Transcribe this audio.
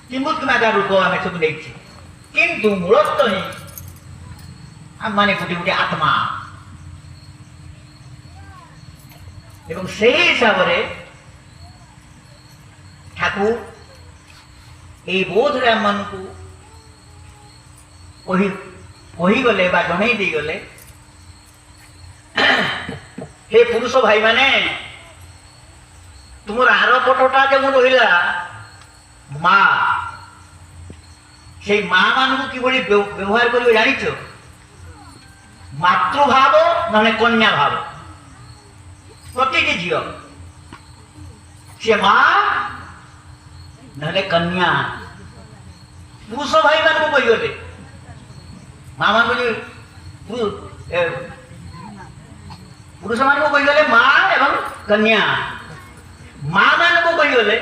କିମ୍ବୁତ୍ମାକା ରୂପ ଆମେ ସବୁ ନେଇଛେ, କିନ୍ତୁ ମୂଳତ୍ୱ ହିଁ ଆମମାନେ ଗୋଟିଏ ଗୋଟିଏ ଆତ୍ମା। ଏବଂ ସେହି ହିସାବରେ ଠାକୁର এই ବୋଧରେ ଆମମାନଙ୍କୁ କହିଗଲେ ବା ଜଣେଇ ଦେଇଗଲେ, ହେ ପୁରୁଷ ଭାଇମାନେ, ତୁମର ଆର ପଟଟା ଯେଉଁ ରହିଲା ମା, সেই মা ମାନଙ୍କୁ কিভাবে ব্যবহার করবে জানিছ? মাতৃভাব নয় কন্যা ভাব। প্রতিটি ঝিও সে মা নহলে কন্যা। পুরুষ ভাই মানুষ কইগলে মা মানুষ পুরুষ মানুষ কইগলে মা এবং কন্যা। মা মানুষ কইগলে